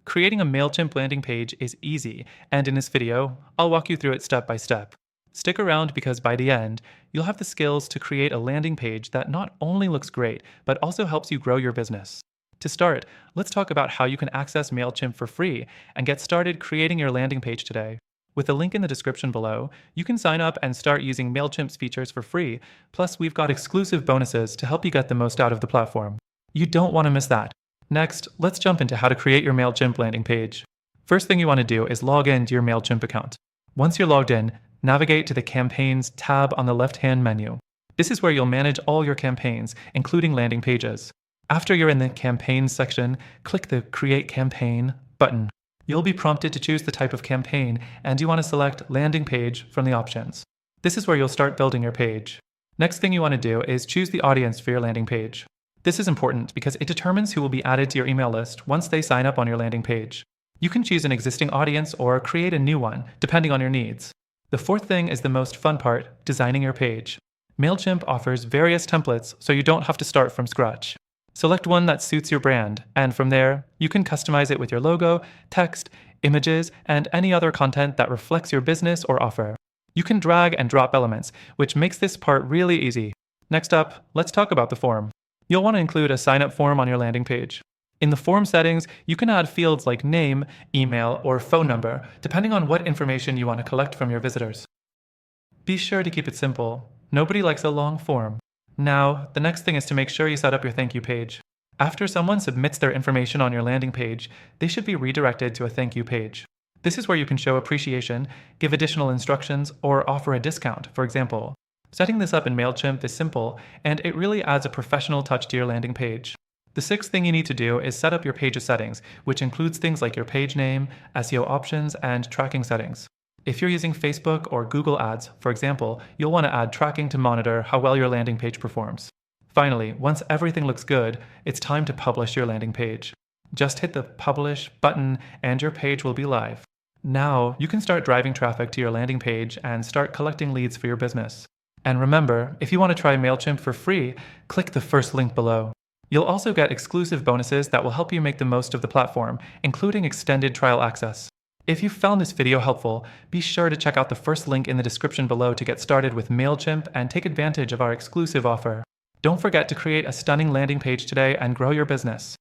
Creating a Mailchimp landing page is easy, and in this video, I'll walk you through it step by step. Stick around because by the end, you'll have the skills to create a landing page that not only looks great, but also helps you grow your business. To start, let's talk about how you can access Mailchimp for free and get started creating your landing page today. With the link in the description below, you can sign up and start using Mailchimp's features for free, plus we've got exclusive bonuses to help you get the most out of the platform. You don't want to miss that. Next, let's jump into how to create your Mailchimp landing page. First thing you want to do is log in to your Mailchimp account. Once you're logged in, navigate to the Campaigns tab on the left-hand menu. This is where you'll manage all your campaigns, including landing pages. After you're in the Campaigns section, click the Create Campaign button. You'll be prompted to choose the type of campaign, and you want to select Landing Page from the options. This is where you'll start building your page. Next thing you want to do is choose the audience for your landing page. This is important because it determines who will be added to your email list once they sign up on your landing page. You can choose an existing audience or create a new one, depending on your needs. The fourth thing is the most fun part, designing your page. Mailchimp offers various templates, so you don't have to start from scratch. Select one that suits your brand, and from there, you can customize it with your logo, text, images, and any other content that reflects your business or offer. You can drag and drop elements, which makes this part really easy. Next up, let's talk about the form. You'll want to include a sign-up form on your landing page. In the form settings, you can add fields like name, email, or phone number, depending on what information you want to collect from your visitors. Be sure to keep it simple. Nobody likes a long form. Now, the next thing is to make sure you set up your thank you page. After someone submits their information on your landing page, they should be redirected to a thank you page. This is where you can show appreciation, give additional instructions, or offer a discount, for example. Setting this up in Mailchimp is simple, and it really adds a professional touch to your landing page. The sixth thing you need to do is set up your page's settings, which includes things like your page name, SEO options, and tracking settings. If you're using Facebook or Google Ads, for example, you'll want to add tracking to monitor how well your landing page performs. Finally, once everything looks good, it's time to publish your landing page. Just hit the Publish button and your page will be live. Now, you can start driving traffic to your landing page and start collecting leads for your business. And remember, if you want to try Mailchimp for free, click the first link below. You'll also get exclusive bonuses that will help you make the most of the platform, including extended trial access. If you found this video helpful, be sure to check out the first link in the description below to get started with Mailchimp and take advantage of our exclusive offer. Don't forget to create a stunning landing page today and grow your business.